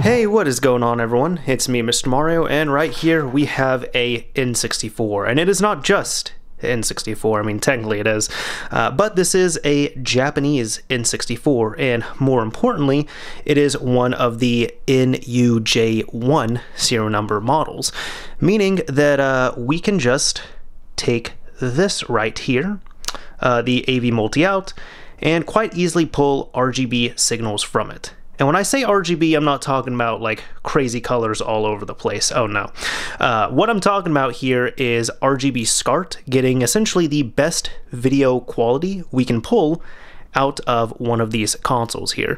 Hey, what is going on, everyone? It's me, Mr. Mario, and right here we have a N64, and it is not just N64, I mean technically it is, but this is a Japanese N64, and more importantly, it is one of the NUJ1 serial number models, meaning that we can just take this right here, the AV multi-out, and quite easily pull RGB signals from it. And when I say RGB, I'm not talking about like crazy colors all over the place. Oh no. What I'm talking about here is RGB SCART, getting essentially the best video quality we can pull out of one of these consoles here.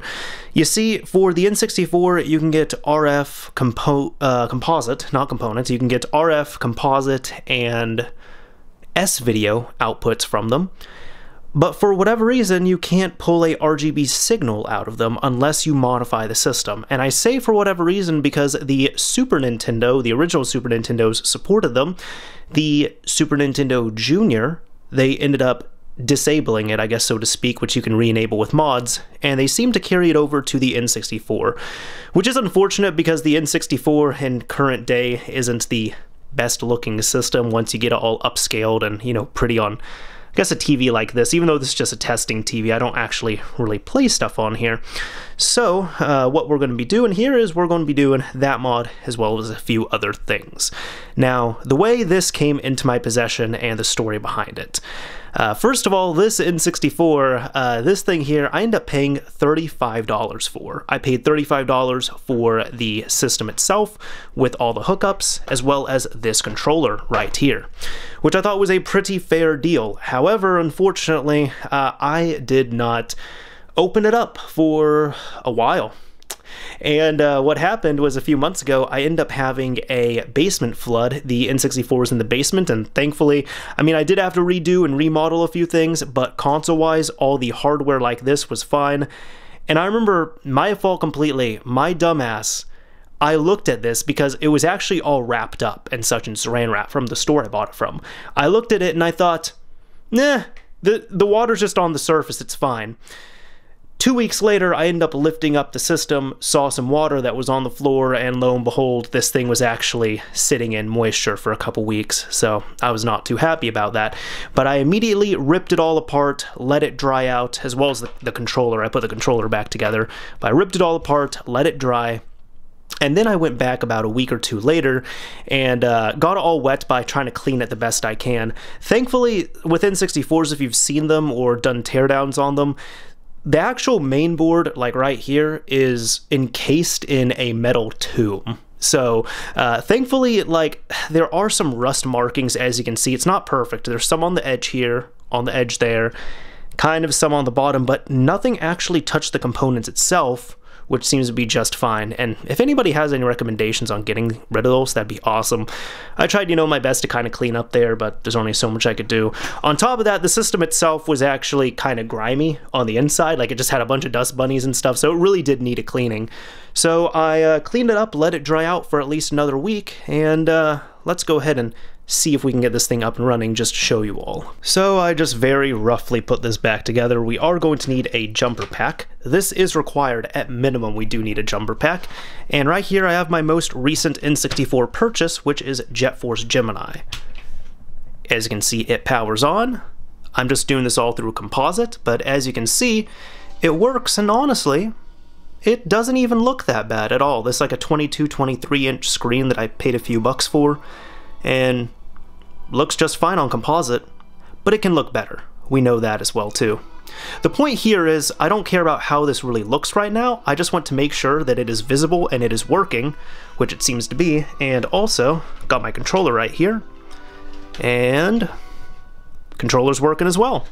You see, for the N64, you can get RF composite, not components, you can get RF composite and S-video outputs from them. But for whatever reason, you can't pull a RGB signal out of them unless you modify the system. And I say for whatever reason because the Super Nintendo, the original Super Nintendos, supported them. The Super Nintendo Junior, they ended up disabling it, I guess so to speak, which you can re-enable with mods, and they seem to carry it over to the N64, which is unfortunate because the N64 in current day isn't the best looking system once you get it all upscaled and, you know, pretty on, I guess, a TV like this. Even though this is just a testing TV, I don't actually really play stuff on here. So what we're going to be doing here is we're going to be doing that mod as well as a few other things. Now, the way this came into my possession and the story behind it. First of all, this N64, this thing here, I ended up paying $35 for. I paid $35 for the system itself with all the hookups, as well as this controller right here, which I thought was a pretty fair deal. However, unfortunately, I did not open it up for a while. And what happened was a few months ago, I ended up having a basement flood. The N64 was in the basement, and thankfully, I mean, I did have to redo and remodel a few things, but console-wise, all the hardware like this was fine. And I remember, my fault completely, my dumbass, I looked at this because it was actually all wrapped up and such in saran wrap from the store I bought it from. I looked at it and I thought, nah, the water's just on the surface, it's fine. 2 weeks later, I ended up lifting up the system, saw some water that was on the floor, and lo and behold, this thing was actually sitting in moisture for a couple weeks, so I was not too happy about that. But I immediately ripped it all apart, let it dry out, as well as the controller. I put the controller back together, but I ripped it all apart, let it dry, and then I went back about a week or two later and got it all wet by trying to clean it the best I can. Thankfully, with N64s, if you've seen them or done teardowns on them, the actual main board, like right here, is encased in a metal tomb. So, thankfully, like, there are some rust markings, as you can see. It's not perfect. There's some on the edge here, on the edge there, kind of some on the bottom, but nothing actually touched the components itself, which seems to be just fine. And if anybody has any recommendations on getting rid of those, that'd be awesome. I tried, you know, my best to kind of clean up there, but there's only so much I could do. On top of that, the system itself was actually kind of grimy on the inside. Like, it just had a bunch of dust bunnies and stuff, so it really did need a cleaning. So I cleaned it up, let it dry out for at least another week, and let's go ahead and see if we can get this thing up and running just to show you all. So I just very roughly put this back together. We are going to need a jumper pack. This is required. At minimum, we do need a jumper pack. And right here I have my most recent N64 purchase, which is Jet Force Gemini. As you can see, it powers on. I'm just doing this all through composite, but as you can see, it works, and honestly, it doesn't even look that bad at all. This is like a 22-23 inch screen that I paid a few bucks for, and looks just fine on composite, but it can look better. We know that as well too. The point here is, I don't care about how this really looks right now, I just want to make sure that it is visible and it is working, which it seems to be, and also, got my controller right here, and controller's working as well.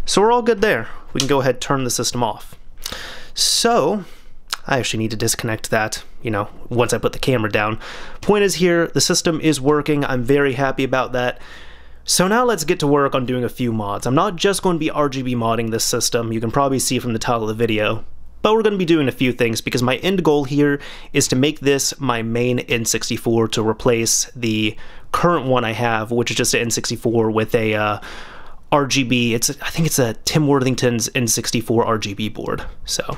So we're all good there. We can go ahead and turn the system off. So, I actually need to disconnect that, you know, once I put the camera down. Point is here, the system is working. I'm very happy about that. So now let's get to work on doing a few mods. I'm not just going to be RGB modding this system. You can probably see from the title of the video. But we're going to be doing a few things because my end goal here is to make this my main N64 to replace the current one I have, which is just an N64 with a RGB. I think it's a Tim Worthington's N64 RGB board. So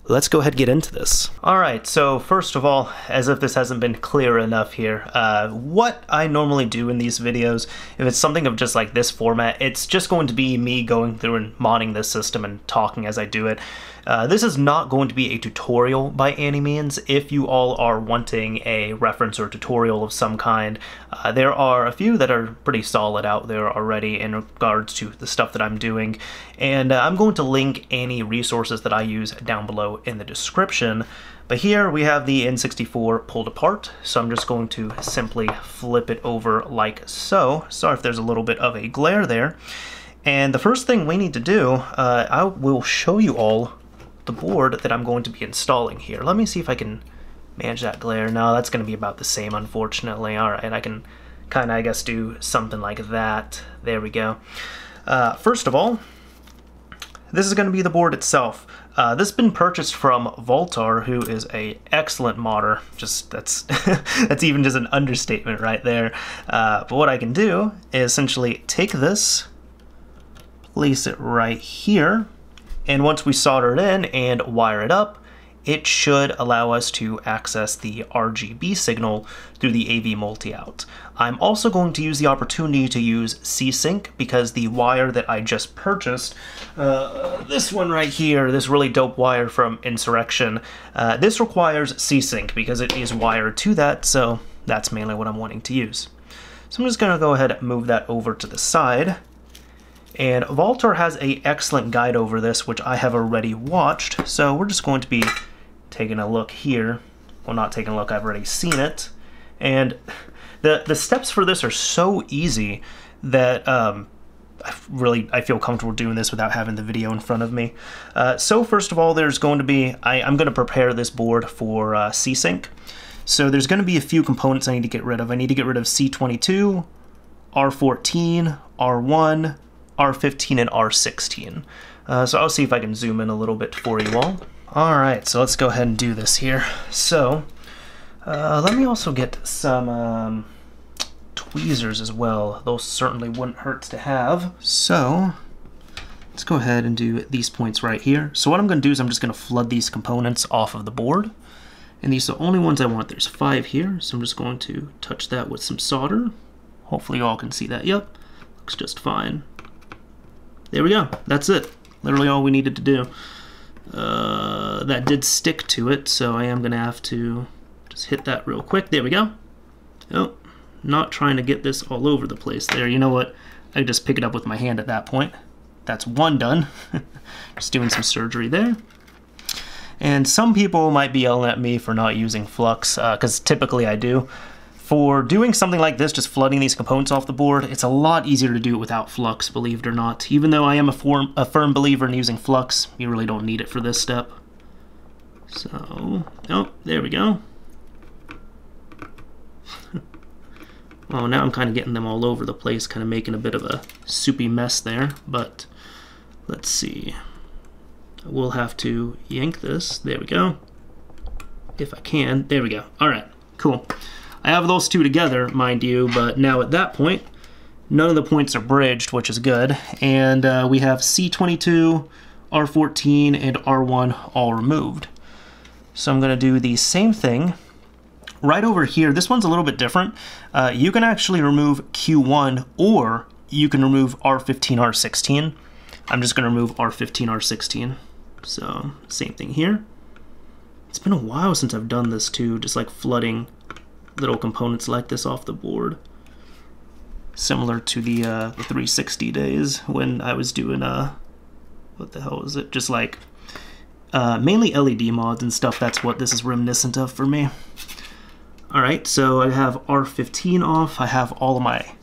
let's go ahead and get into this. Alright, so first of all, as if this hasn't been clear enough here, what I normally do in these videos, if it's something of just like this format, it's just going to be me going through and modding this system and talking as I do it. This is not going to be a tutorial by any means. If you all are wanting a reference or tutorial of some kind, there are a few that are pretty solid out there already in regards to the stuff that I'm doing, and I'm going to link any resources that I use down below in the description. But here we have the N64 pulled apart, so I'm just going to simply flip it over like so. Sorry if there's a little bit of a glare there. And the first thing we need to do, I will show you all the board that I'm going to be installing here. Let me see if I can manage that glare. No, that's going to be about the same, unfortunately. Alright, I can kind of, I guess, do something like that. There we go. First of all, this is going to be the board itself. This has been purchased from Voltar, who is a excellent modder. Just that's that's even just an understatement right there. But what I can do is essentially take this, place it right here, and once we solder it in and wire it up, it should allow us to access the RGB signal through the AV multi-out. I'm also going to use the opportunity to use C-Sync because the wire that I just purchased, this one right here, this really dope wire from Insurrection, this requires C-Sync because it is wired to that, so that's mainly what I'm wanting to use. So I'm just going to go ahead and move that over to the side. And Voltar has an excellent guide over this, which I have already watched, so we're just going to be taking a look here. Well, not taking a look, I've already seen it. And the steps for this are so easy that I feel comfortable doing this without having the video in front of me. So first of all, there's going to be, I'm going to prepare this board for C-Sync. So there's going to be a few components I need to get rid of. I need to get rid of C22, R14, R1, R15, and R16. So I'll see if I can zoom in a little bit for you all. Alright, so let's go ahead and do this here. So, let me also get some tweezers as well. Those certainly wouldn't hurt to have. So, let's go ahead and do these points right here. So what I'm going to do is I'm just going to flood these components off of the board. And these are the only ones I want. There's 5 here, so I'm just going to touch that with some solder. Hopefully you all can see that. Yep, looks just fine. There we go. That's it. Literally all we needed to do. That did stick to it, so I am going to have to just hit that real quick. There we go. Oh, not trying to get this all over the place there. You know what? I just pick it up with my hand at that point. That's one done. Just doing some surgery there. And some people might be yelling at me for not using flux, because typically I do. For doing something like this, just flooding these components off the board, it's a lot easier to do it without flux, believe it or not. Even though I am a firm believer in using flux, you really don't need it for this step. So, oh, there we go. Well, now I'm kind of getting them all over the place, kind of making a bit of a soupy mess there, but let's see. I will have to yank this. There we go. If I can. There we go. All right, cool. I have those two together, mind you, but now at that point, none of the points are bridged, which is good. And we have C22, R14, and R1 all removed. So I'm going to do the same thing right over here. This one's a little bit different. You can actually remove Q1, or you can remove R15, R16. I'm just going to remove R15, R16. So, same thing here. It's been a while since I've done this too, just like flooding little components like this off the board. Similar to the 360 days when I was doing, what the hell was it? Just like, mainly LED mods and stuff. That's what this is reminiscent of for me. Alright, so I have R15 off. I have all my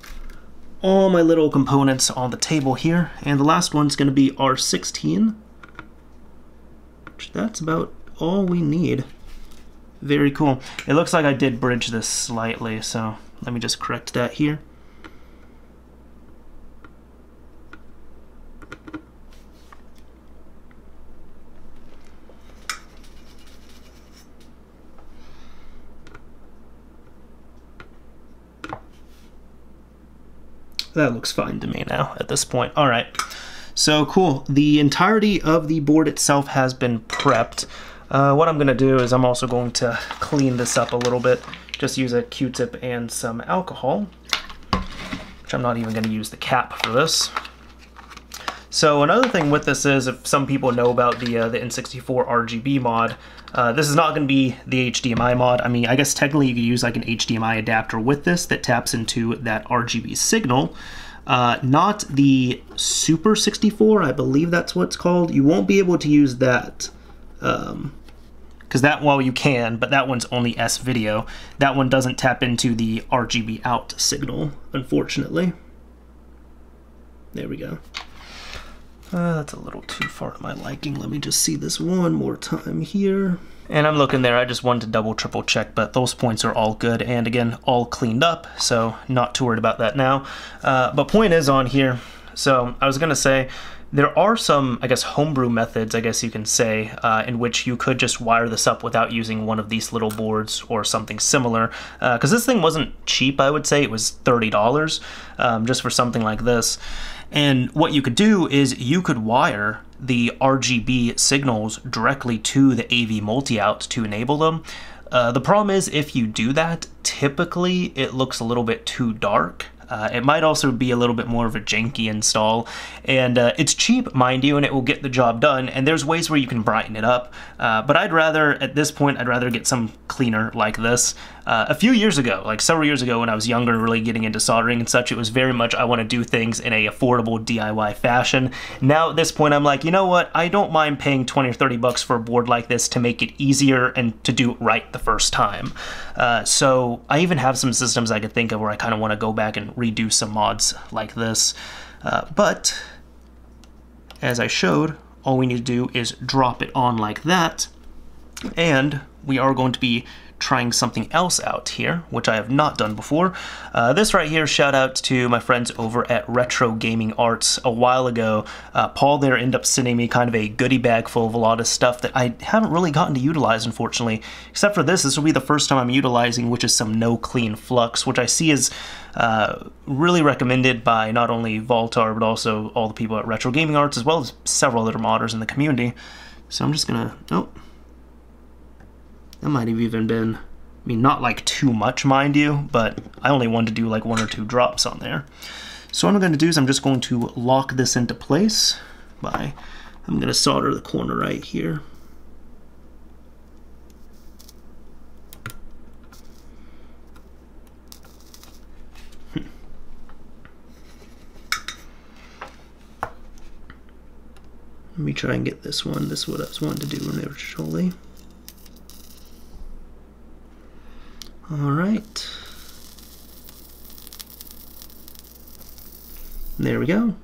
little components on the table here. And the last one's going to be R16. That's about all we need. Very cool. It looks like I did bridge this slightly, so let me just correct that here. That looks fine to me now at this point. All right. So cool. The entirety of the board itself has been prepped. What I'm going to do is I'm also going to clean this up a little bit. Just use a Q-tip and some alcohol, which I'm not even going to use the cap for this. So another thing with this is, if some people know about the N64 RGB mod, this is not going to be the HDMI mod. I mean, I guess technically you could use like an HDMI adapter with this that taps into that RGB signal. Not the Super 64, I believe that's what it's called. You won't be able to use that, because that, well, you can, but that one's only S-Video. That one doesn't tap into the RGB out signal, unfortunately. There we go. That's a little too far to my liking. Let me just see this one more time here. And I'm looking there, I just wanted to double, triple check, but those points are all good, and again, all cleaned up, so not too worried about that now. But point is on here, so I was gonna say, there are some, I guess, homebrew methods, I guess you can say, in which you could just wire this up without using one of these little boards or something similar. Because this thing wasn't cheap, I would say. It was $30 just for something like this. And what you could do is you could wire the RGB signals directly to the AV multi-out to enable them. The problem is, if you do that, typically it looks a little bit too dark. It might also be a little bit more of a janky install, and it's cheap, mind you, and it will get the job done, and there's ways where you can brighten it up, but I'd rather, at this point, I'd rather get some cleaner like this. A few years ago, like several years ago when I was younger and really getting into soldering and such, it was very much I want to do things in a affordable DIY fashion. Now at this point I'm like, you know what, I don't mind paying 20 or 30 bucks for a board like this to make it easier and to do it right the first time. So I even have some systems I could think of where I kind of want to go back and redo some mods like this. But as I showed, all we need to do is drop it on like that, and we are going to be trying something else out here, which I have not done before. This right here, shout out to my friends over at Retro Gaming Arts. A while ago, Paul there ended up sending me kind of a goodie bag full of a lot of stuff that I haven't really gotten to utilize, unfortunately. Except for this, this will be the first time I'm utilizing, which is some No Clean Flux, which I see is really recommended by not only Voltar, but also all the people at Retro Gaming Arts, as well as several other modders in the community. So I'm just gonna, oh. That might have even been, I mean, not like too much, mind you, but I only wanted to do like 1 or 2 drops on there. So what I'm going to do is I'm just going to lock this into place by, I'm going to solder the corner right here. Let me try and get this one. This is what I was wanting to do originally. Alright. There we go.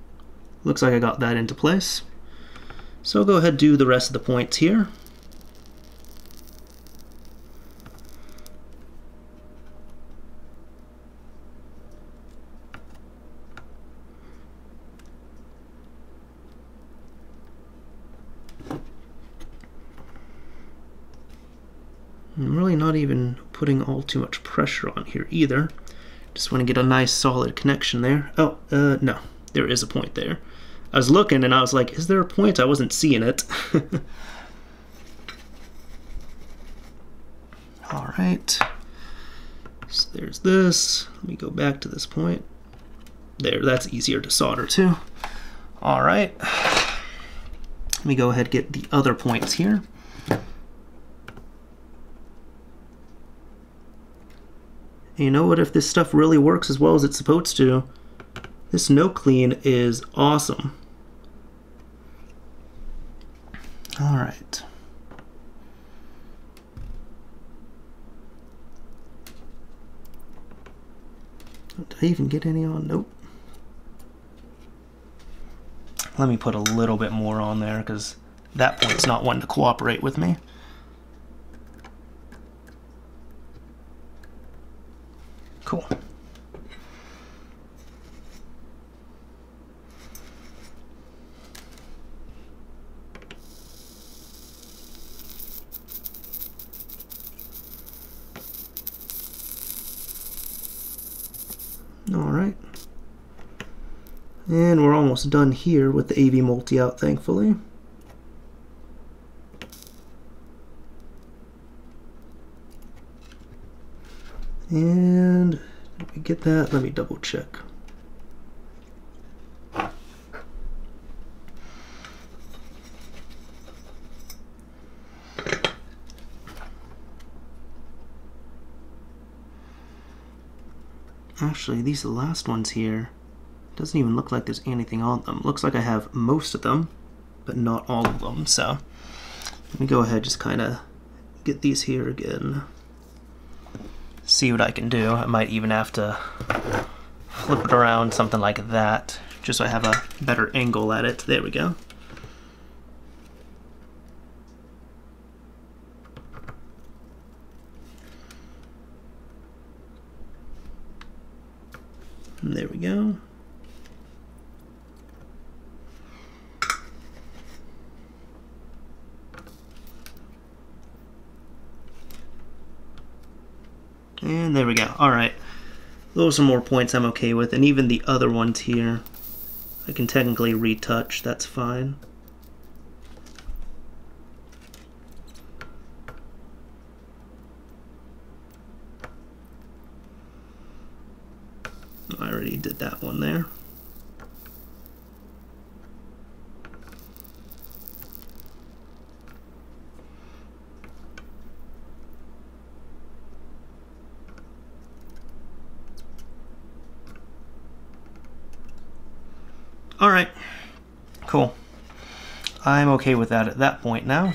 Looks like I got that into place. So I'll go ahead and do the rest of the points here. I'm really not even putting all too much pressure on here either. Just want to get a nice solid connection there. Oh, no, there is a point there. I was looking and I was like, is there a point? I wasn't seeing it. All right, so there's this. Let me go back to this point. There, that's easier to solder too. All right, let me go ahead and get the other points here. You know what, if this stuff really works as well as it's supposed to, this No Clean is awesome. All right. Did I even get any on? Nope. Let me put a little bit more on there because that point's not one to cooperate with me. Cool. All right. And we're almost done here with the AV multi-out, thankfully. And did we get that? Let me double check. Actually, these last ones here, doesn't even look like there's anything on them. Looks like I have most of them, but not all of them. So let me go ahead, just kind of get these here again. See what I can do. I might even have to flip it around, something like that, just so I have a better angle at it. There we go. And there we go. And there we go. All right. Those are more points I'm okay with. And even the other ones here, I can technically retouch. That's fine. I already did that one there. All right, cool. I'm okay with that at that point now.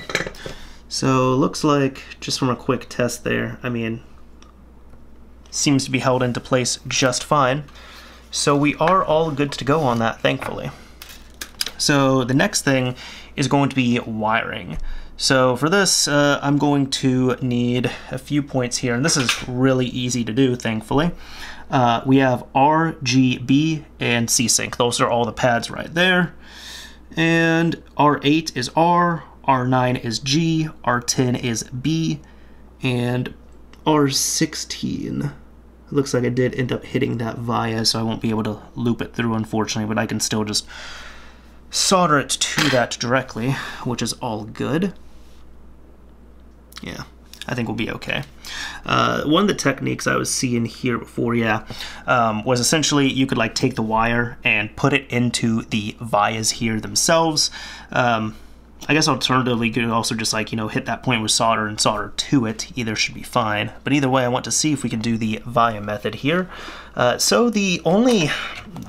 So looks like, just from a quick test there, I mean, seems to be held into place just fine. So we are all good to go on that, thankfully. So the next thing is going to be wiring. So for this, I'm going to need a few points here, and this is really easy to do, thankfully. We have R, G, B, and C-Sync. Those are all the pads right there. And R8 is R, R9 is G, R10 is B, and R16. It looks like I did end up hitting that via, so I won't be able to loop it through, unfortunately, but I can still just solder it to that directly, which is all good. Yeah, I think we'll be okay. One of the techniques I was seeing here before, was essentially you could like take the wire and put it into the vias here themselves. I guess alternatively you could also just like, hit that point with solder and solder to it. Either should be fine. But either way, I want to see if we can do the via method here. So the only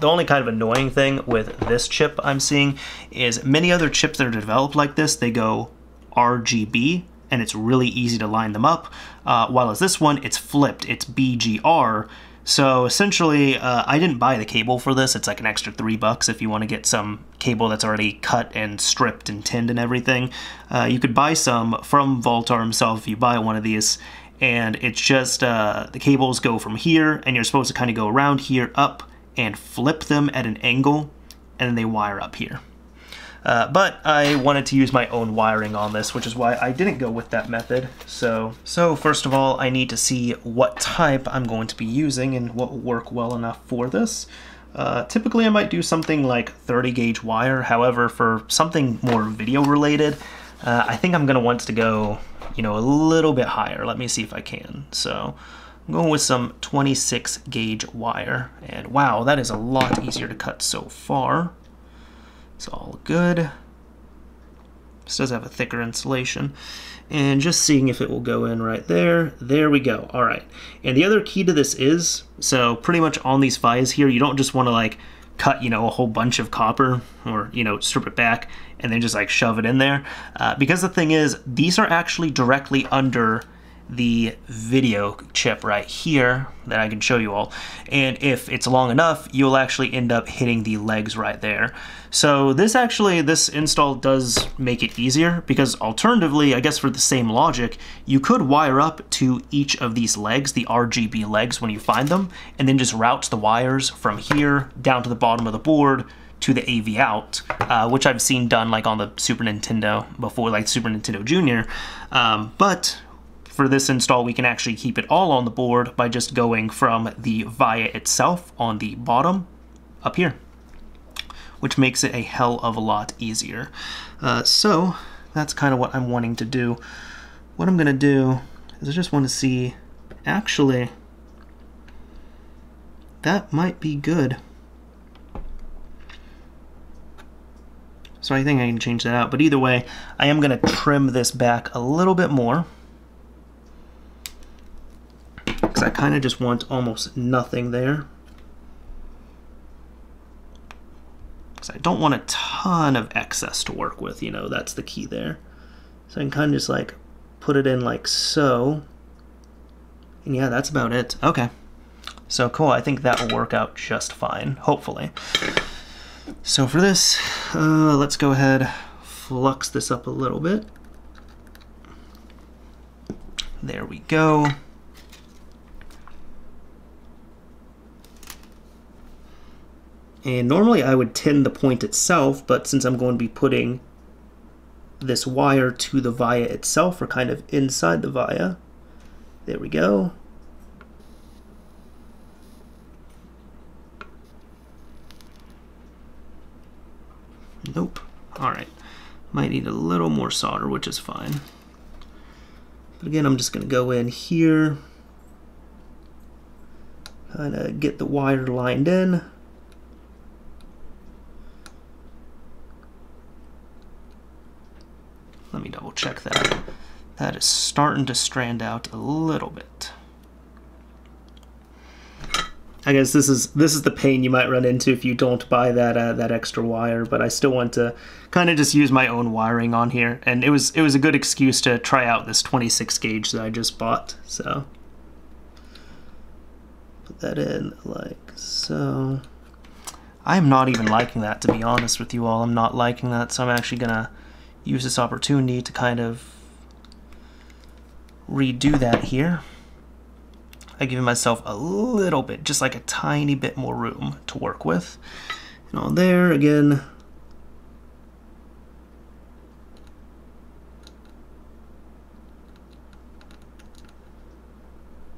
kind of annoying thing with this chip I'm seeing is many other chips that are developed like this, they go RGB, and it's really easy to line them up. While as this one, it's flipped, it's BGR. So essentially, I didn't buy the cable for this. It's like an extra $3 if you want to get some cable that's already cut and stripped and tinned and everything. You could buy some from Voltar himself if you buy one of these, and it's just the cables go from here, and you're supposed to kind of go around here, up, and flip them at an angle, and then they wire up here. But I wanted to use my own wiring on this, which is why I didn't go with that method. So first of all, I need to see what type I'm going to be using and what will work well enough for this. Typically I might do something like 30 gauge wire. However, for something more video related, I think I'm going to want to go, a little bit higher. Let me see if I can. So I'm going with some 26 gauge wire. And wow, that is a lot easier to cut so far. It's all good. This does have a thicker insulation. And just seeing if it will go in right there. There we go. All right. And the other key to this is, so pretty much on these vias here, you don't just want to like cut, a whole bunch of copper or, strip it back and then just like shove it in there. Because the thing is, these are actually directly under the video chip right here that I can show you all, and if it's long enough you'll actually end up hitting the legs right there. So this install does make it easier, because alternatively, I guess for the same logic, you could wire up to each of these legs, the RGB legs, when you find them, and then just route the wires from here down to the bottom of the board to the AV out, which I've seen done like on the Super Nintendo before, like Super Nintendo Junior. But for this install, we can actually keep it all on the board by just going from the via itself on the bottom up here, which makes it a hell of a lot easier. So that's kind of what I'm wanting to do. What I'm gonna do is I just want to see, actually, that might be good. So I think I can change that out, but either way, I am going to trim this back a little bit more, because I kind of just want almost nothing there. Because I don't want a ton of excess to work with, you know, that's the key there. So I can kind of just like put it in like so. And yeah, that's about it. Okay. So cool, I think that will work out just fine, hopefully. So for this, let's go ahead, flux this up a little bit. There we go. And normally I would tin the point itself, but since I'm going to be putting this wire to the via itself, or kind of inside the via, there we go. Nope. Alright. Might need a little more solder, which is fine. But again, I'm just going to go in here, kind of get the wire lined in. Let me double check that. That is starting to strand out a little bit. I guess this is the pain you might run into if you don't buy that extra wire, but I still want to kind of just use my own wiring on here, and it was a good excuse to try out this 26 gauge that I just bought. So put that in like so. I'm not even liking that, to be honest with you all. I'm not liking that, so I'm actually gonna use this opportunity to kind of redo that here. I'm giving myself a little bit, just like a tiny bit more room to work with. And on there, again,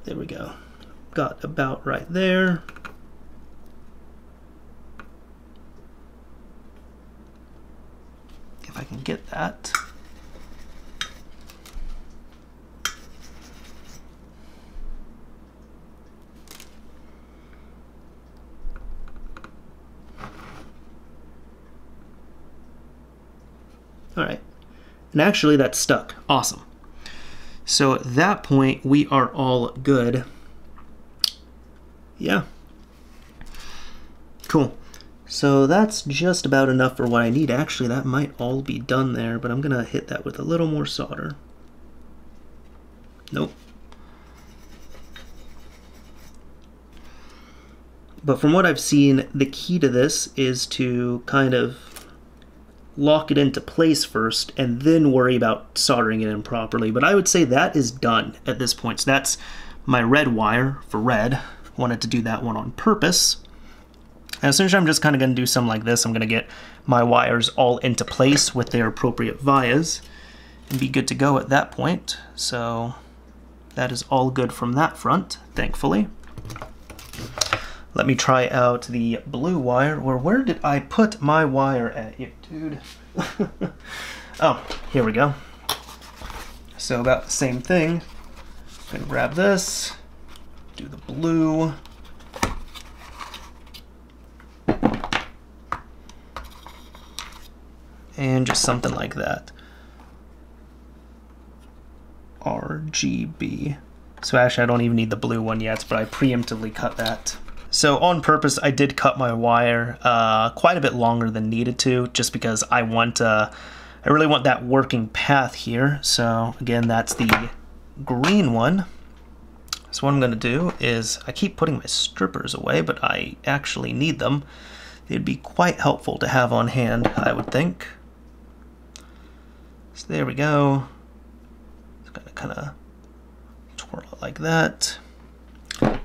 there we go. Got about right there. If I can get that. All right, and actually that's stuck. Awesome. So at that point, we are all good. Yeah. Cool. So that's just about enough for what I need. Actually, that might all be done there, but I'm gonna hit that with a little more solder. Nope. But from what I've seen, the key to this is to kind of lock it into place first and then worry about soldering it in properly. But I would say that is done at this point. So that's my red wire for red. Wanted to do that one on purpose. And essentially I'm just kind of going to do something like this. I'm going to get my wires all into place with their appropriate vias and be good to go at that point. So that is all good from that front, thankfully. Let me try out the blue wire. Where did I put my wire at, you dude? Oh, here we go. So about the same thing. I'm gonna grab this, do the blue. And just something like that. RGB. So actually I don't even need the blue one yet, but I preemptively cut that. So on purpose, I did cut my wire quite a bit longer than needed to, just because I really want that working path here. So again, that's the green one. So what I'm gonna do is, I keep putting my strippers away, but I actually need them. They'd be quite helpful to have on hand, I would think. So there we go. Just gonna kind of twirl it like that.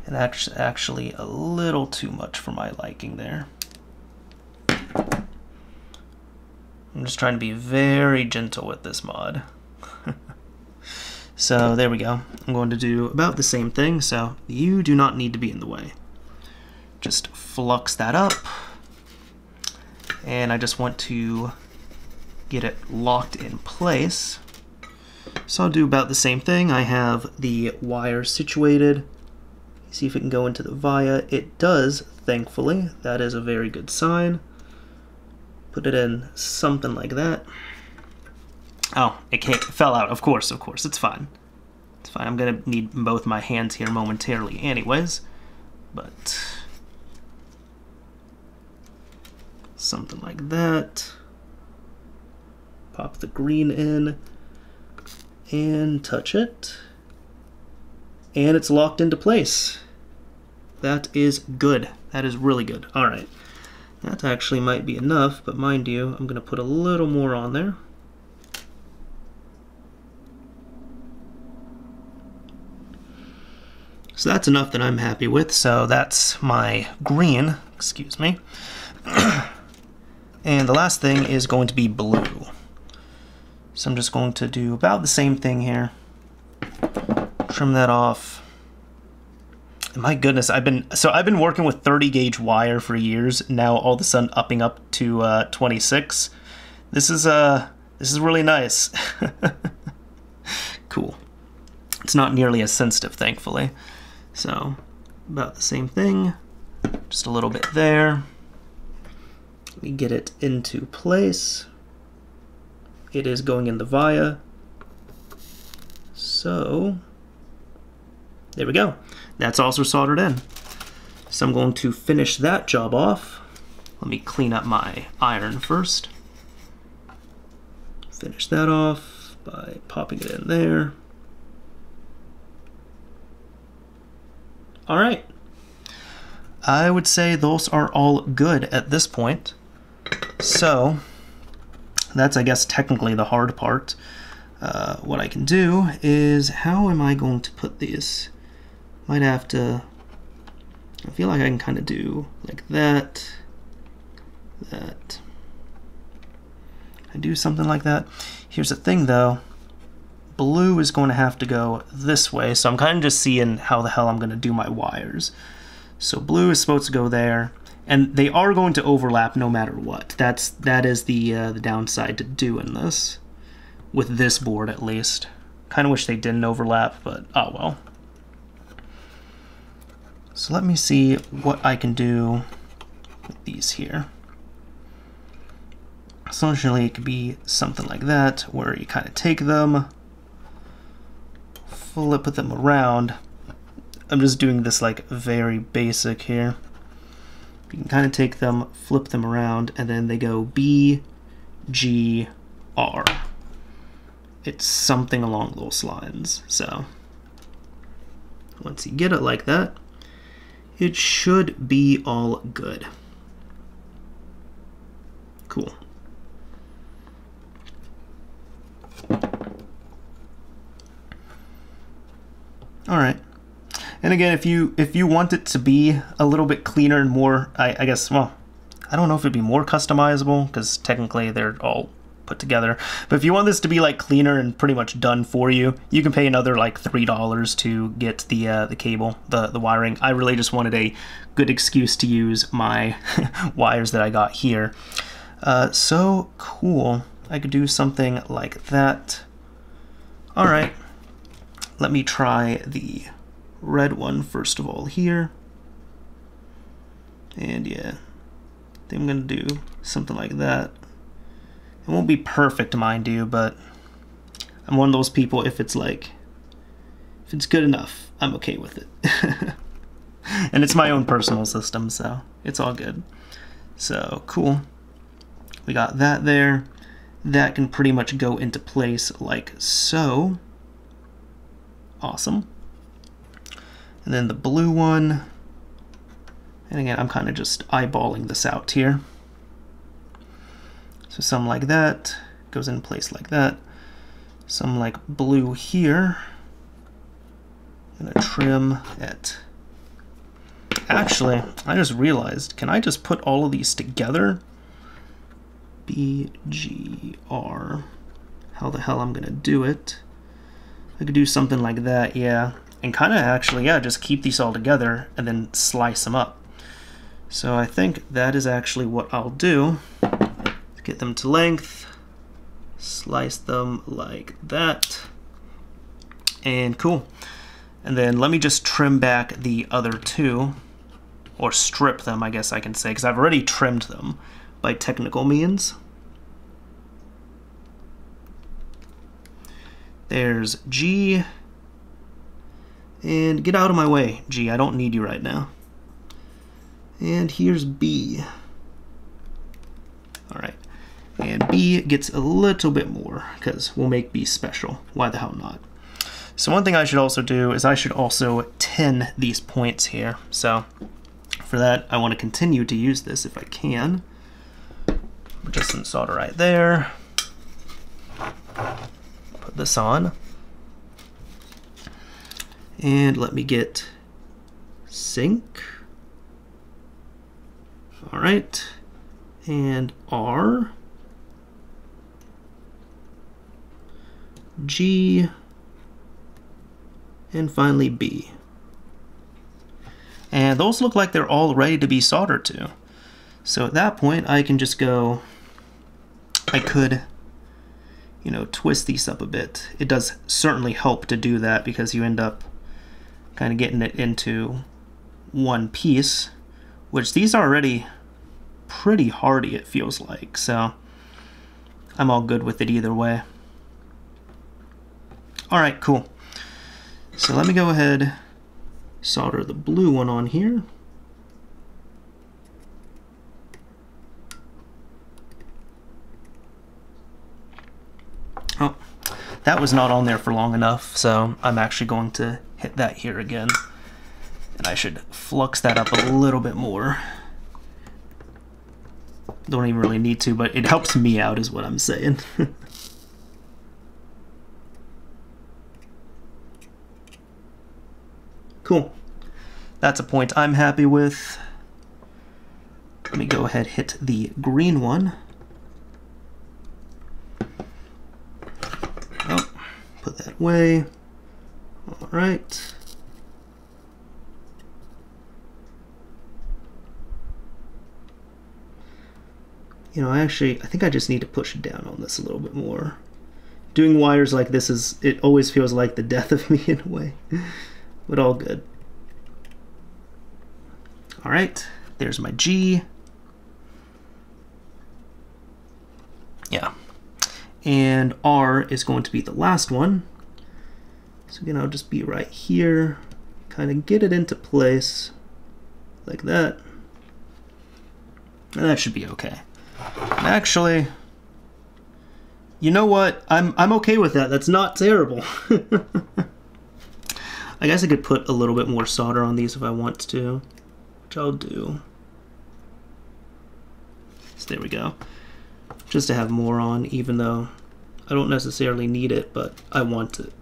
And actually a little too much for my liking there. I'm just trying to be very gentle with this mod. So there we go. I'm going to do about the same thing, so you do not need to be in the way. Just flux that up. And I just want to get it locked in place. So I'll do about the same thing. I have the wire situated. See if it can go into the via. It does, thankfully. That is a very good sign. Put it in something like that. Oh, it fell out. Of course, it's fine. It's fine. I'm gonna need both my hands here momentarily anyways. But something like that. Pop the green in and touch it. And it's locked into place. That is good. That is really good. All right. That actually might be enough, but mind you, I'm gonna put a little more on there. So that's enough that I'm happy with. So that's my green, excuse me. And the last thing is going to be blue. So I'm just going to do about the same thing here. Trim that off. And my goodness, I've been working with 30 gauge wire for years. Now all of a sudden upping up to 26. This is really nice. Cool. It's not nearly as sensitive, thankfully. So about the same thing. Just a little bit there. Let me get it into place. It is going in the via. So there we go. That's also soldered in. So I'm going to finish that job off. Let me clean up my iron first. Finish that off by popping it in there. All right. I would say those are all good at this point. So that's, I guess, technically the hard part. What I can do is, how am I going to put these? Might have to, I feel like I can kind of do like that, that. I do something like that. Here's the thing though, blue is going to have to go this way, so I'm kind of just seeing how the hell I'm going to do my wires. So blue is supposed to go there, and they are going to overlap no matter what. That is the downside to doing this, with this board at least. Kind of wish they didn't overlap, but oh well. So let me see what I can do with these here. Essentially, it could be something like that, where you kind of take them, flip them around. I'm just doing this like very basic here. You can kind of take them, flip them around, and then they go B, G, R. It's something along those lines. So once you get it like that, it should be all good. Cool. All right. And again, if you want it to be a little bit cleaner and more, I guess, well, I don't know if it'd be more customizable, because technically they're all put together. But if you want this to be like cleaner and pretty much done for you, you can pay another like $3 to get the cable, the wiring. I really just wanted a good excuse to use my wires that I got here. So cool. I could do something like that. All right. Let me try the red one first of all here. And yeah, I think I'm gonna do something like that. It won't be perfect, mind you, but I'm one of those people, if it's good enough, I'm okay with it. And it's my own personal system, so it's all good. So cool. We got that there. That can pretty much go into place like so. Awesome. And then the blue one, and again, I'm kind of just eyeballing this out here. So some like that goes in place like that. Some like blue here. I'm gonna trim it. Actually, I just realized, can I just put all of these together? B, G, R. How the hell I'm gonna do it? I could do something like that, yeah. And kind of actually, yeah, just keep these all together and then slice them up. So I think that is actually what I'll do. Get them to length, slice them like that, and cool. And then let me just trim back the other two, or strip them, I guess I can say, because I've already trimmed them by technical means. There's G, and get out of my way, G, I don't need you right now. And here's B. Alright, and B gets a little bit more, because we'll make B special. Why the hell not? So one thing I should also do is I should also tin these points here. So for that, I want to continue to use this if I can. Just some solder right there. Put this on. And let me get sync. All right. And R. G. And finally B. And those look like they're all ready to be soldered to. So at that point, I can just go, I could, you know, twist these up a bit. It does certainly help to do that because you end up kind of getting it into one piece, which these are already pretty hardy, it feels like. So I'm all good with it either way. All right, cool. So let me go ahead, solder the blue one on here. Oh, that was not on there for long enough, so I'm actually going to hit that here again. And I should flux that up a little bit more. Don't even really need to, but it helps me out is what I'm saying. Cool. That's a point I'm happy with. Let me go ahead, hit the green one. Oh, put that away. All right. You know, I think I just need to push down on this a little bit more. Doing wires like this it always feels like the death of me in a way. But all good. All right, there's my G. Yeah. And R is going to be the last one. So again, I'll just be right here, kind of get it into place like that. And that should be okay. And actually, you know what? I'm okay with that. That's not terrible. I guess I could put a little bit more solder on these if I want to, which I'll do. So there we go. Just to have more on, even though I don't necessarily need it, but I want it.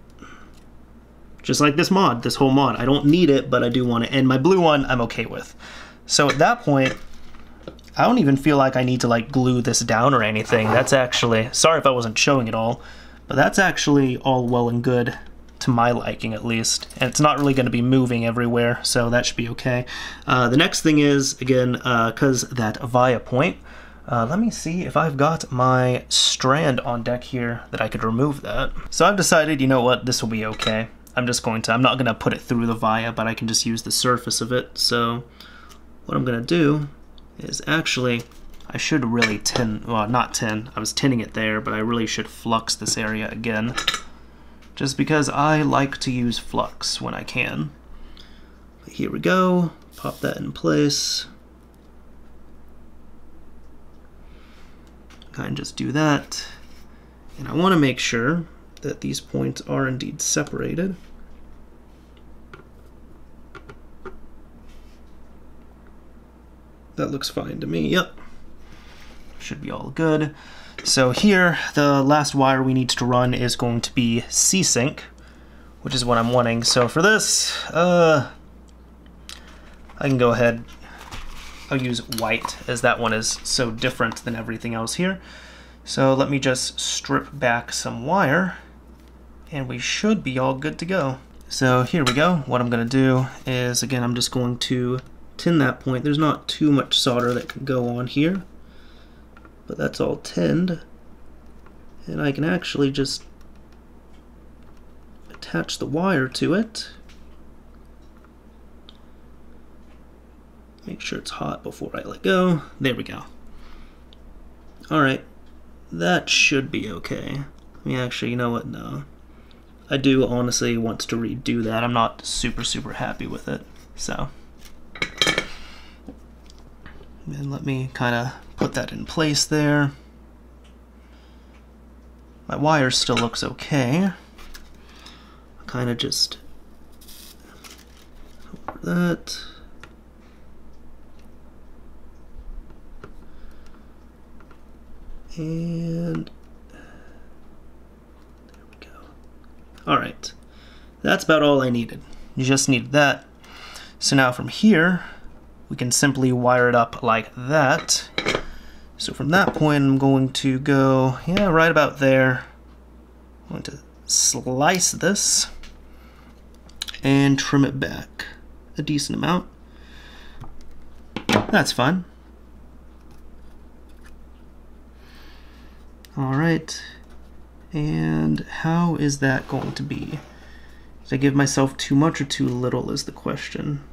Just like this mod, this whole mod. I don't need it, but I do want it. And my blue one, I'm okay with. So at that point, I don't even feel like I need to like glue this down or anything. That's actually, sorry if I wasn't showing it all, but that's actually all well and good. To my liking at least, and it's not really going to be moving everywhere, so that should be okay. The next thing is, again, because that via point, let me see if I've got my strand on deck here that I could remove that. So I've decided, you know what, this will be okay. I'm not going to put it through the via, but I can just use the surface of it. So what I'm going to do is actually, I should really tin, well, not tin, I was tinning it there, but I really should flux this area again. Just because I like to use flux when I can. But here we go, pop that in place. Kind of just do that. And I want to make sure that these points are indeed separated. That looks fine to me, yep. Should be all good. So here, the last wire we need to run is going to be C-Sync, which is what I'm wanting. So for this, I can go ahead, I'll use white, as that one is so different than everything else here. So let me just strip back some wire, and we should be all good to go. So here we go. What I'm going to do is, again, I'm just going to tin that point. There's not too much solder that can go on here, but that's all tinned, and I can actually just attach the wire to it. Make sure it's hot before I let go. There we go. Alright, that should be okay. I mean, actually, you know what? No. I do honestly want to redo that. I'm not super happy with it. So, and let me kind of put that in place there. My wire still looks okay. Kind of just over that. And there we go. All right, that's about all I needed. You just need that. So now from here, we can simply wire it up like that. So from that point, I'm going to go, yeah, right about there. I'm going to slice this and trim it back a decent amount. That's fine. All right, and how is that going to be? Did I give myself too much or too little is the question.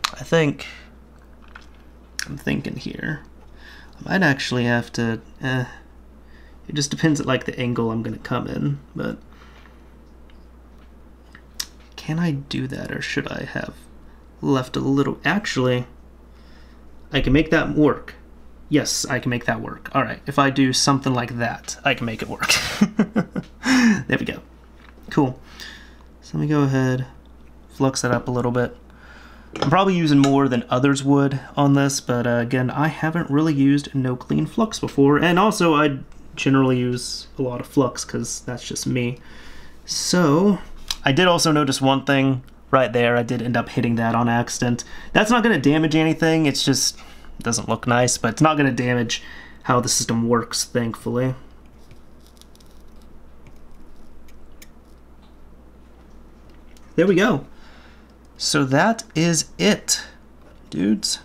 I'm thinking here. I might actually have to, it just depends at like the angle I'm gonna come in, but can I do that or should I have left a little? Actually, I can make that work. Yes, I can make that work. All right, if I do something like that, I can make it work. There we go. Cool. So let me go ahead, flux that up a little bit. I'm probably using more than others would on this, but again, I haven't really used no clean flux before, and also I generally use a lot of flux because that's just me. So I did also notice one thing right there. I did end up hitting that on accident. That's not going to damage anything. It's just it doesn't look nice, but it's not going to damage how the system works, thankfully. There we go. So that is it, dudes.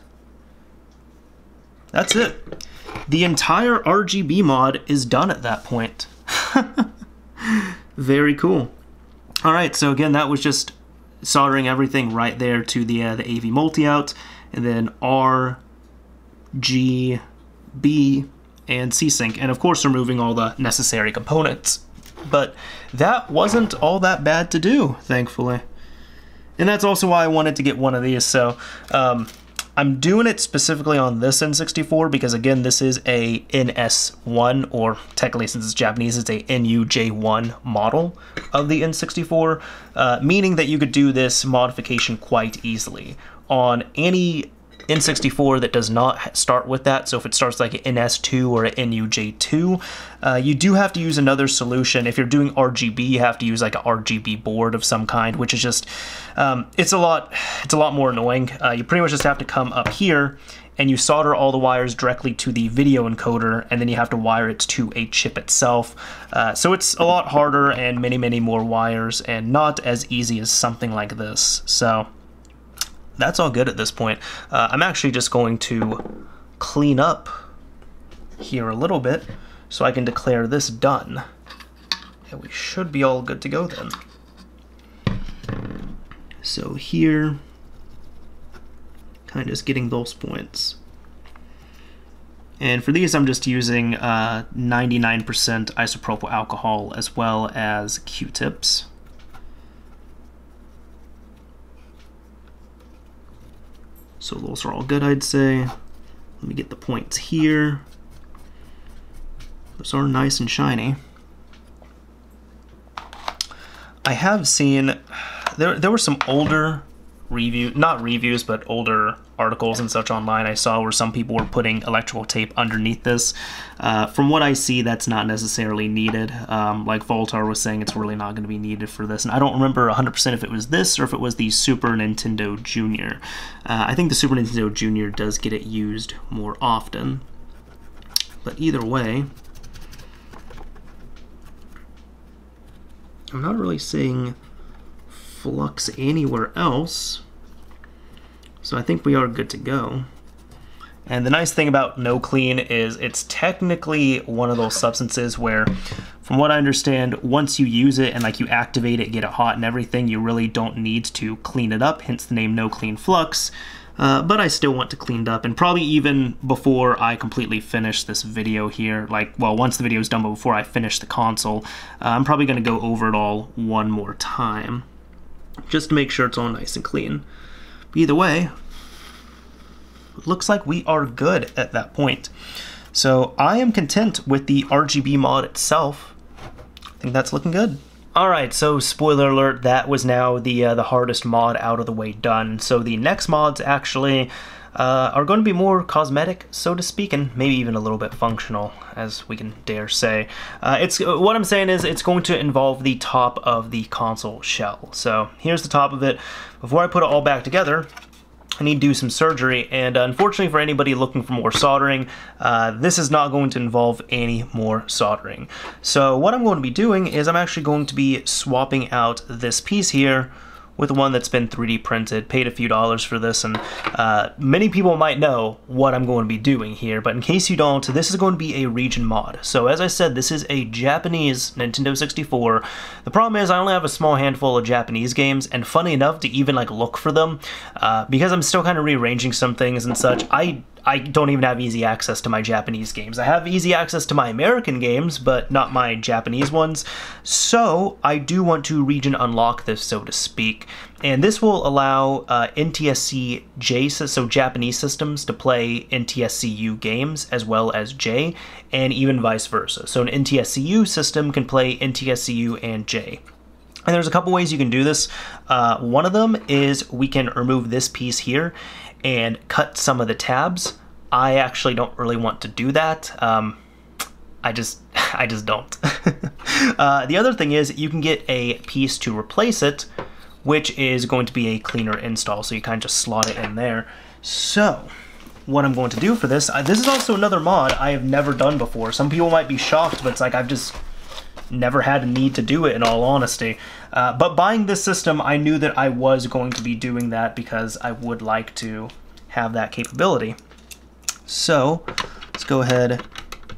That's it. The entire RGB mod is done at that point. Very cool. All right, so again, that was just soldering everything right there to the AV multi-out, and then R, G, B, and C-Sync, and of course removing all the necessary components. But that wasn't all that bad to do, thankfully. And that's also why I wanted to get one of these. So I'm doing it specifically on this N64 because, again, this is a NS1, or technically since it's Japanese, it's a NUJ1 model of the N64, meaning that you could do this modification quite easily on any N64 that does not start with that. So if it starts like an NS2 or an NUJ2, you do have to use another solution. If you're doing RGB, you have to use like an RGB board of some kind, which is just, it's a lot more annoying. You pretty much just have to come up here and you solder all the wires directly to the video encoder, and then you have to wire it to a chip itself. So it's a lot harder and many more wires, and not as easy as something like this. So that's all good at this point. I'm actually just going to clean up here a little bit so I can declare this done. And we should be all good to go then. So here, kind of just getting those points. And for these, I'm just using 99% isopropyl alcohol as well as Q-tips. So those are all good, I'd say. Let me get the points here. Those are nice and shiny. I have seen, there were some older not reviews, but older articles and such online I saw where some people were putting electrical tape underneath this. From what I see, that's not necessarily needed. Like Voltar was saying, it's really not going to be needed for this. And I don't remember 100% if it was this or if it was the Super Nintendo Junior. I think the Super Nintendo Junior does get it used more often. But either way, I'm not really seeing flux anywhere else, so I think we are good to go. And the nice thing about No Clean is it's technically one of those substances where, from what I understand, once you use it and like you activate it, get it hot and everything, you really don't need to clean it up, hence the name No Clean Flux. but I still want to clean it up, and probably even before I completely finish this video here, like, well, once the video is done, but before I finish the console, I'm probably going to go over it all one more time, just to make sure it's all nice and clean. But either way, it looks like we are good at that point. So I am content with the RGB mod itself. I think that's looking good. Alright, so spoiler alert, that was now the hardest mod out of the way done. So the next mods actually are going to be more cosmetic, so to speak, and maybe even a little bit functional, as we can dare say. What I'm saying is it's going to involve the top of the console shell. So here's the top of it. Before I put it all back together, I need to do some surgery, and unfortunately for anybody looking for more soldering, this is not going to involve any more soldering. So what I'm going to be doing is I'm actually going to be swapping out this piece here with one that's been 3D printed. Paid a few dollars for this, and many people might know what I'm going to be doing here, but in case you don't, this is going to be a region mod. So as I said, this is a Japanese Nintendo 64. The problem is I only have a small handful of Japanese games, and funny enough, to even like look for them, because I'm still kind of rearranging some things and such, I don't even have easy access to my Japanese games. I have easy access to my American games, but not my Japanese ones. So I do want to region unlock this, so to speak. And this will allow NTSC-J, so Japanese systems, to play NTSC-U games as well as J, and even vice versa. So an NTSC-U system can play NTSC-U and J. And there's a couple ways you can do this. One of them is we can remove this piece here and cut some of the tabs. I actually don't really want to do that. I just don't. The other thing is you can get a piece to replace it, which is going to be a cleaner install, so you kind of just slot it in there. So what I'm going to do for this is also another mod I have never done before. Some people might be shocked, but it's like I've just never had a need to do it, in all honesty. But buying this system, I knew that I was going to be doing that because I would like to have that capability. So let's go ahead,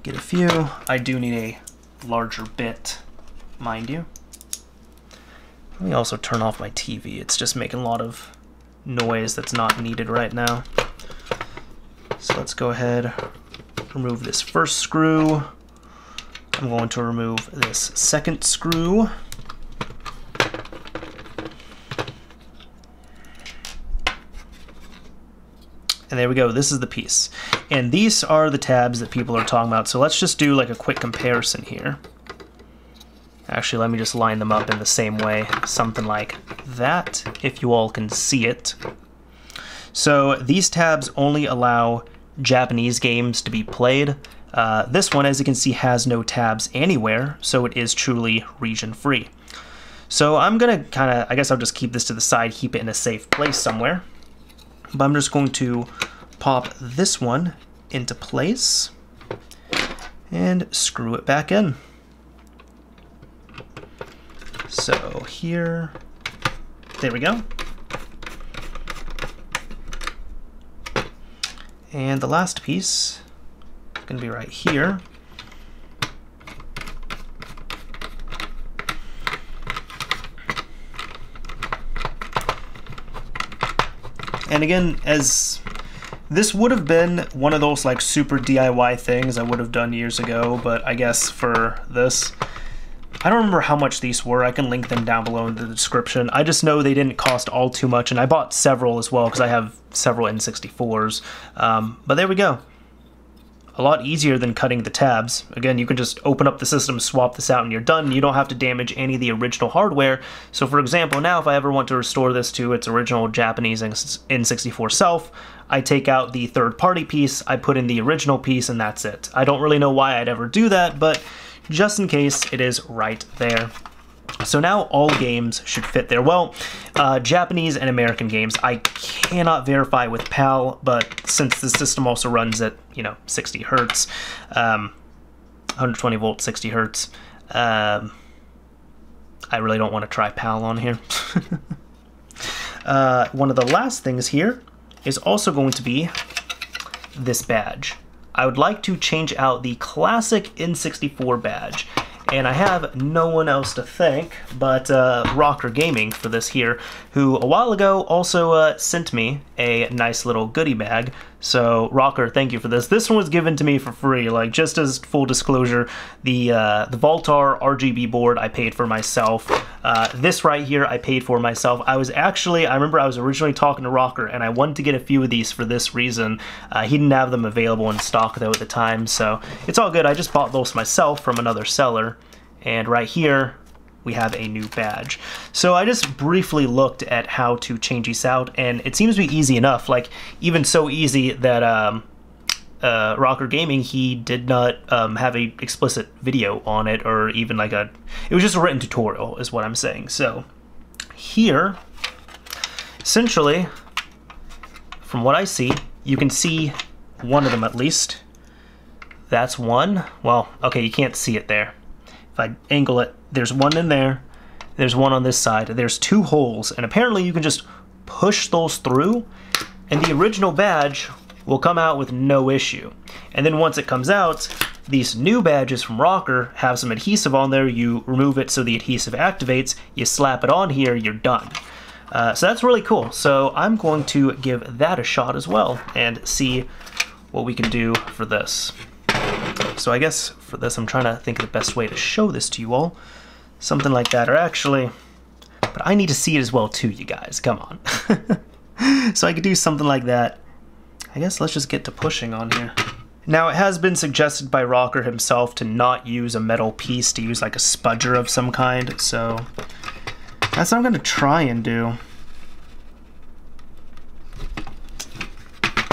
get a few. I do need a larger bit, mind you. Let me also turn off my TV. It's just making a lot of noise that's not needed right now. So let's go ahead, remove this first screw. I'm going to remove this second screw. And there we go, this is the piece. And these are the tabs that people are talking about. So let's just do like a quick comparison here. Actually, let me just line them up in the same way, something like that, if you all can see it. So these tabs only allow Japanese games to be played. This one, as you can see, has no tabs anywhere, so it is truly region free. So I'm gonna I guess I'll just keep this to the side, keep it in a safe place somewhere. But I'm just going to pop this one into place and screw it back in. So here, there we go. And the last piece is going to be right here. And again, as this would have been one of those like super DIY things I would have done years ago, but I guess for this, I don't remember how much these were. I can link them down below in the description. I just know they didn't cost all too much, and I bought several as well because I have several N64s. But there we go. A lot easier than cutting the tabs. Again, you can just open up the system, swap this out, and you're done. You don't have to damage any of the original hardware. So for example, now if I ever want to restore this to its original Japanese N64 self, I take out the third-party piece, I put in the original piece, and that's it. I don't really know why I'd ever do that, but just in case, it is right there. So now all games should fit there. Well, Japanese and American games, I cannot verify with PAL, but since the system also runs at, 60 hertz, 120 volts, 60 hertz, I really don't want to try PAL on here. One of the last things here is also going to be this badge. I would like to change out the classic N64 badge. And I have no one else to thank but Rocker Gaming for this here, who a while ago also sent me a nice little goodie bag. So Rocker, thank you for this. This one was given to me for free, like just as full disclosure. The Voltar RGB board I paid for myself. This right here I paid for myself. I remember I was originally talking to Rocker and I wanted to get a few of these for this reason. He didn't have them available in stock though at the time, so it's all good. I just bought those myself from another seller. And right here, we have a new badge. So I just briefly looked at how to change these out, and it seems to be easy enough. Like, even so easy that Rocker Gaming, he did not have a explicit video on it, or even like it was just a written tutorial, is what I'm saying. So here, essentially, from what I see, you can see one of them at least. That's one. Well, okay, you can't see it there. If I angle it, there's one in there, there's one on this side, there's two holes, and apparently you can just push those through, and the original badge will come out with no issue. And then once it comes out, these new badges from Rocker have some adhesive on there. You remove it so the adhesive activates, you slap it on here, you're done. So that's really cool. So I'm going to give that a shot as well and see what we can do for this. So I guess for this, I'm trying to think of the best way to show this to you all. Something like that, or actually, but I need to see it as well too, you guys, come on. So I could do something like that. I guess let's just get to pushing on here. Now it has been suggested by Rocker himself to not use a metal piece, to use like a spudger of some kind, so that's what I'm gonna try and do.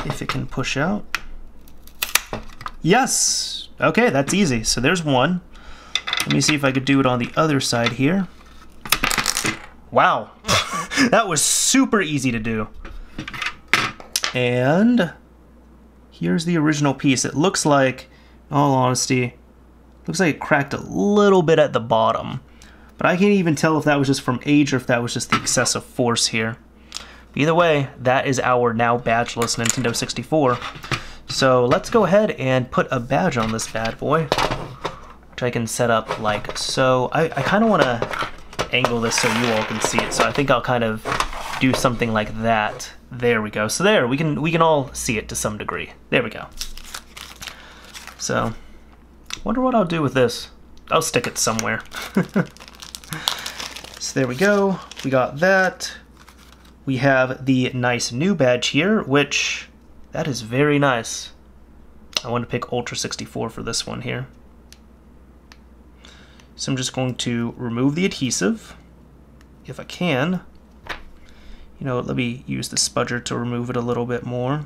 If it can push out. Yes! Okay, that's easy. So there's one. Let me see if I could do it on the other side here. Wow. That was super easy to do. And here's the original piece. It looks like, in all honesty, looks like it cracked a little bit at the bottom. But I can't even tell if that was just from age or if that was just the excessive force here. Either way, that is our now badgeless Nintendo 64. So let's go ahead and put a badge on this bad boy, which I can set up like so. I kind of want to angle this so you all can see it, so I think I'll kind of do something like that. There we go. So there, we can all see it to some degree. There we go. So, wonder what I'll do with this. I'll stick it somewhere. So there we go. We got that. We have the nice new badge here, which... that is very nice. I want to pick Ultra 64 for this one here. So I'm just going to remove the adhesive, if I can. You know, let me use the spudger to remove it a little bit more.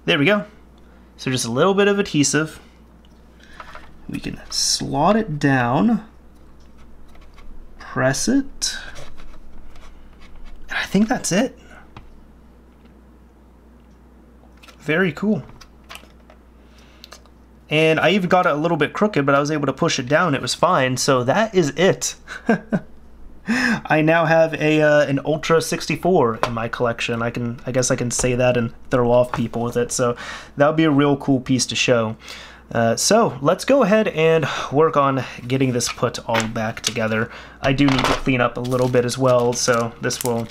There we go. So just a little bit of adhesive. We can slot it down, press it, and I think that's it. Very cool. And I even got it a little bit crooked, but I was able to push it down. It was fine. So that is it. I now have an Ultra 64 in my collection. I guess I can say that and throw off people with it. So that would be a real cool piece to show. So let's go ahead and work on getting this put all back together. I do need to clean up a little bit as well, so this will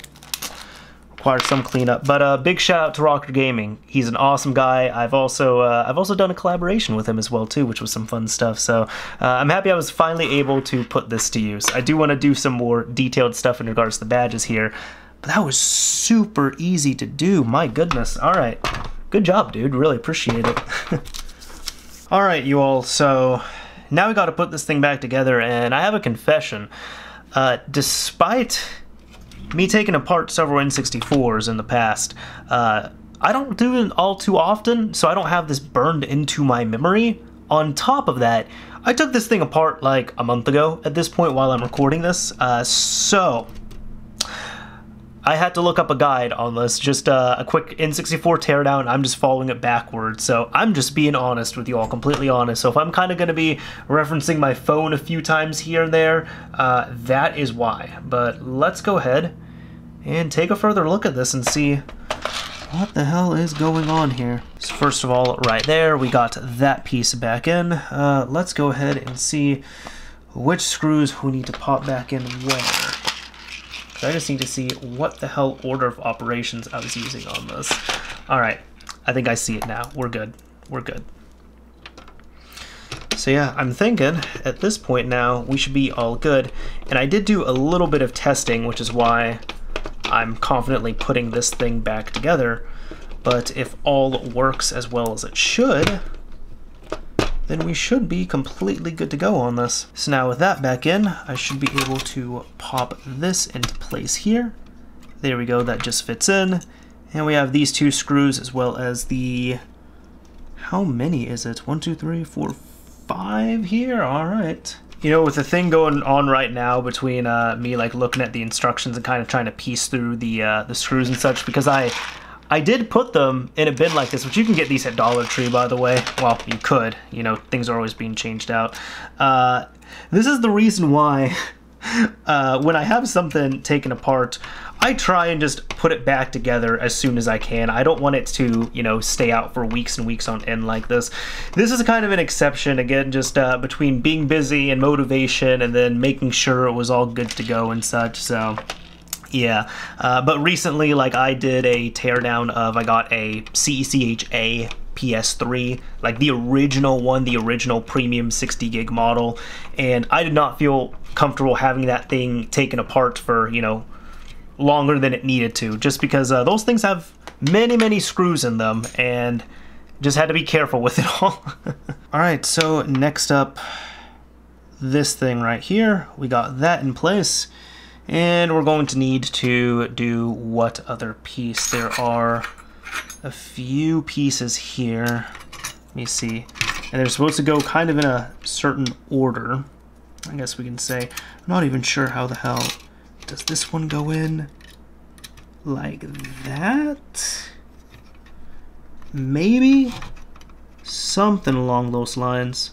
require some cleanup. But big shout out to Rocker Gaming. He's an awesome guy. I've also done a collaboration with him as well too, which was some fun stuff. So I'm happy I was finally able to put this to use. I do want to do some more detailed stuff in regards to the badges here, but that was super easy to do. My goodness. All right, good job, dude. Really appreciate it. All right, you all. So now we got to put this thing back together, and I have a confession. Despite me taking apart several N64s in the past, I don't do it all too often, so I don't have this burned into my memory. On top of that, I took this thing apart like a month ago at this point while I'm recording this, so I had to look up a guide on this, just a quick N64 teardown. I'm just following it backwards, so I'm just being honest with you all, completely honest. So if I'm kind of going to be referencing my phone a few times here and there, that is why. But let's go ahead and take a further look at this and see What the hell is going on here? So first of all, right there, we got that piece back in. Let's go ahead and see which screws we need to pop back in where. So I just need to see what the hell order of operations I was using on this. Alright, I think I see it now. We're good. We're good. So yeah, I'm thinking at this point now we should be all good. And I did do a little bit of testing, which is why I'm confidently putting this thing back together. But if all works as well as it should, then we should be completely good to go on this. So now with that back in, I should be able to pop this into place here. There we go, that just fits in. And we have these two screws as well as the... How many is it? 1, 2, 3, 4, 5 here? Alright. You know, with the thing going on right now between me like looking at the instructions and kind of trying to piece through the screws and such, because I did put them in a bin like this, which you can get these at Dollar Tree, by the way. Well, you could. You know, things are always being changed out. This is the reason why when I have something taken apart, I try and just put it back together as soon as I can. I don't want it to, you know, stay out for weeks and weeks on end like this. This is kind of an exception, again, just between being busy and motivation and then making sure it was all good to go and such, so... Yeah, but recently, like, I did a teardown of, I got a CECHA PS3, like the original one, the original premium 60 gig model, and I did not feel comfortable having that thing taken apart for, you know, longer than it needed to, just because those things have many screws in them, and just had to be careful with it all. Alright, so next up, this thing right here, we got that in place. And we're going to need to do what other piece? There are a few pieces here. Let me see. And they're supposed to go kind of in a certain order, I guess we can say. I'm not even sure how the hell. Does this one go in like that? Maybe? Something along those lines.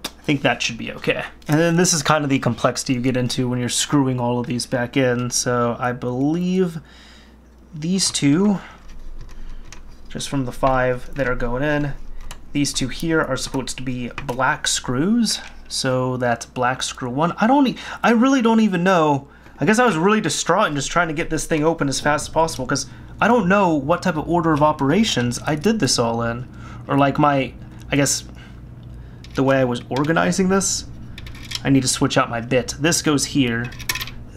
I think that should be okay. And then this is kind of the complexity you get into when you're screwing all of these back in. So I believe these two, just from the 5 that are going in, these two here are supposed to be black screws. So that's black screw 1. I really don't even know. I guess I was really distraught and just trying to get this thing open as fast as possible because I don't know what type of order of operations I did this all in. Or like I guess, the way I was organizing this, I need to switch out my bit. This goes here,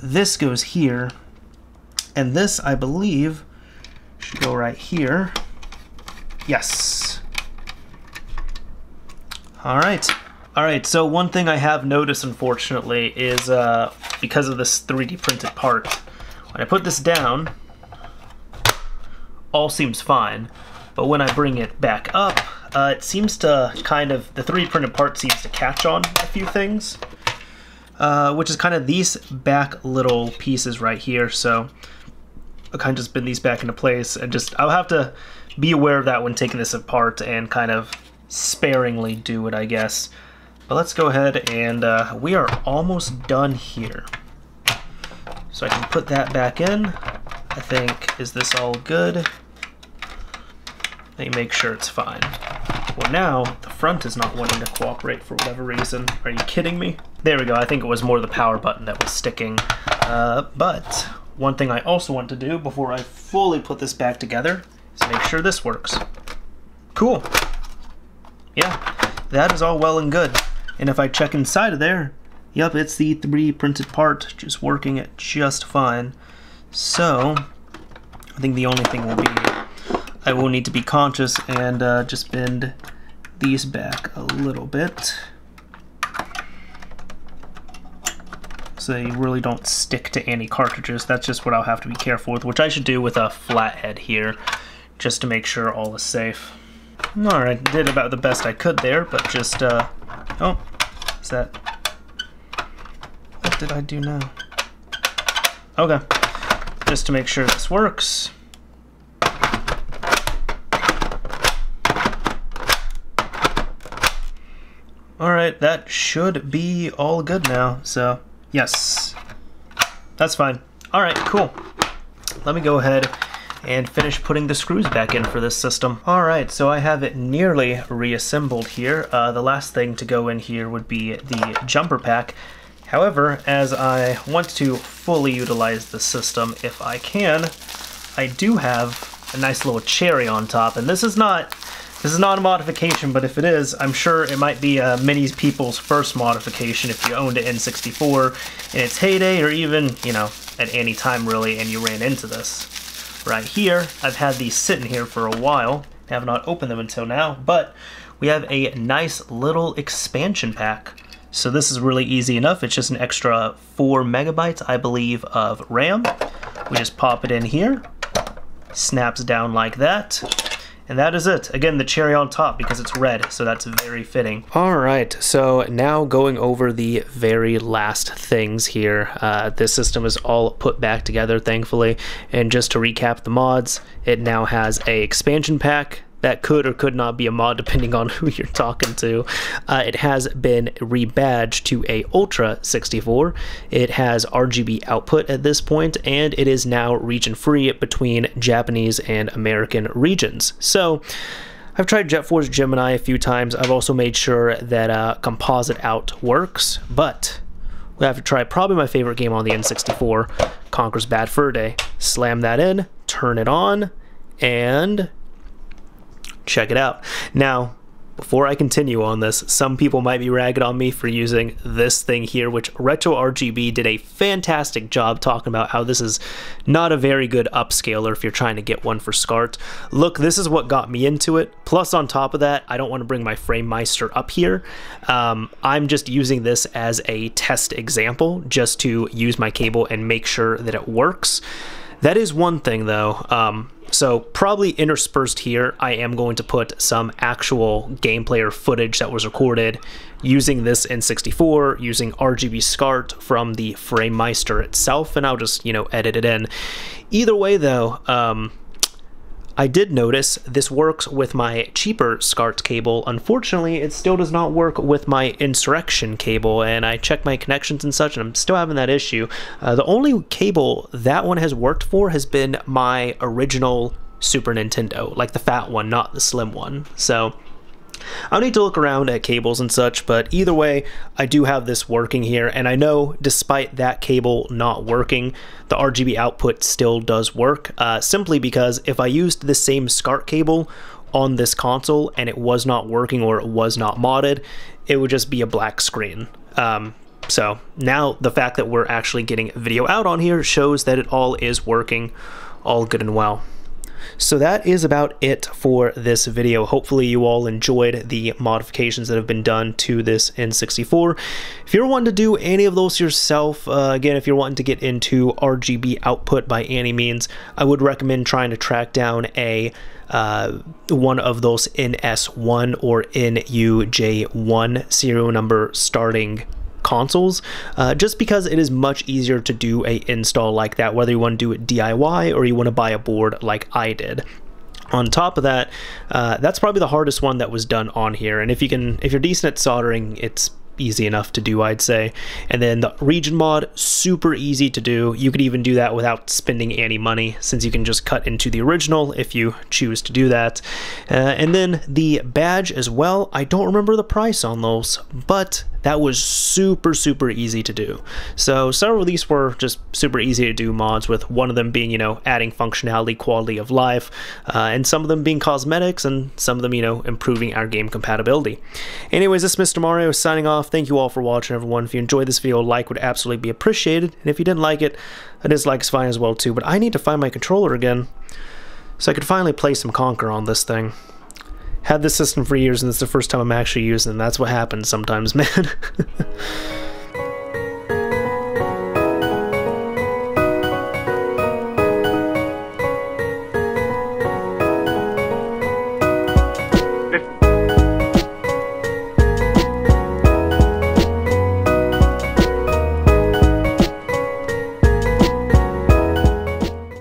this goes here, and this, I believe, should go right here. Yes. Alright. Alright, so one thing I have noticed, unfortunately, is because of this 3D printed part, when I put this down, all seems fine, but when I bring it back up, it seems to kind of, the 3D printed part seems to catch on a few things, which is kind of these back little pieces right here. So I'll kind of just bend these back into place and I'll have to be aware of that when taking this apart and kind of sparingly do it, I guess. But let's go ahead and we are almost done here. So I can put that back in. I think, is this all good? Let me make sure it's fine. Well, now the front is not wanting to cooperate for whatever reason. Are you kidding me? There we go. I think it was more the power button that was sticking. But one thing I also want to do before I fully put this back together is make sure this works. Cool. Yeah, that is all well and good. And if I check inside of there, yep, it's the 3D printed part, just working it just fine. So I think the only thing will be I will need to be conscious and just bend these back a little bit so they really don't stick to any cartridges. That's just what I'll have to be careful with, which I should do with a flathead here just to make sure all is safe. Alright, did about the best I could there, but just, oh, is that, what did I do now? Okay, just to make sure this works. Alright, that should be all good now, so yes, that's fine. Alright, cool. Let me go ahead and finish putting the screws back in for this system. Alright, so I have it nearly reassembled here. The last thing to go in here would be the jumper pack. However, as I want to fully utilize the system if I can, I do have a nice little cherry on top, and this is not a modification, but if it is, I'm sure it might be many people's first modification if you owned an N64 in its heyday, or even, you know, at any time really, and you ran into this. Right here, I've had these sitting here for a while, have not opened them until now, but we have a nice little expansion pack. So this is really easy enough. It's just an extra 4 megabytes, I believe, of RAM. We just pop it in here, snaps down like that, and that is it. Again, the cherry on top because it's red, so that's very fitting. Alright, so now going over the very last things here. This system is all put back together, thankfully, and just to recap the mods, it now has a expansion pack that could or could not be a mod depending on who you're talking to. It has been rebadged to a Ultra 64. It has RGB output at this point, and it is now region free between Japanese and American regions. So I've tried JetForce Gemini a few times. I've also made sure that composite out works, but we have to try probably my favorite game on the N64, Conker's Bad Fur Day. Slam that in, turn it on, and check it out. Now, before I continue on this, some people might be ragging on me for using this thing here, which Retro RGB did a fantastic job talking about how this is not a very good upscaler if you're trying to get one for SCART. Look, this is what got me into it. Plus, on top of that, I don't want to bring my FrameMeister up here. I'm just using this as a test example, just to use my cable and make sure that it works. That is one thing, though. So probably interspersed here, I am going to put some actual gameplay or footage that was recorded using this N64, using RGB SCART from the FrameMeister itself, and I'll just, you know, edit it in. Either way, though, I did notice this works with my cheaper SCART cable. Unfortunately, it still does not work with my Insurrection cable, and I checked my connections and such, and I'm still having that issue. The only cable that one has worked for has been my original Super Nintendo, like the fat one, not the slim one. So I'll need to look around at cables and such, but either way, I do have this working here, and I know despite that cable not working, the RGB output still does work, simply because if I used the same SCART cable on this console and it was not working or it was not modded, it would just be a black screen. So now the fact that we're actually getting video out on here shows that it all is working, all good and well. So that is about it for this video. Hopefully you all enjoyed the modifications that have been done to this N64. If you're wanting to do any of those yourself, again, if you're wanting to get into RGB output by any means, I would recommend trying to track down a one of those NS1 or NUJ1 serial number starting consoles, just because it is much easier to do a install like that, whether you want to do it DIY or you want to buy a board like I did. On top of that, that's probably the hardest one that was done on here, and if you're decent at soldering, it's easy enough to do, I'd say. And then the region mod, super easy to do. You could even do that without spending any money, since you can just cut into the original if you choose to do that. And then the badge as well, I don't remember the price on those, but that was super easy to do. So several of these were just super easy to do mods, with one of them being, you know, adding functionality, quality of life, and some of them being cosmetics, and some of them, you know, improving our game compatibility. Anyways, this is Mr. Mario signing off. Thank you all for watching, everyone. If you enjoyed this video, a like would absolutely be appreciated, and if you didn't like it, a dislike is fine as well too. But I need to find my controller again so I could finally play some Conker on this thing. Had this system for years, and it's the first time I'm actually using it. That's what happens sometimes, man.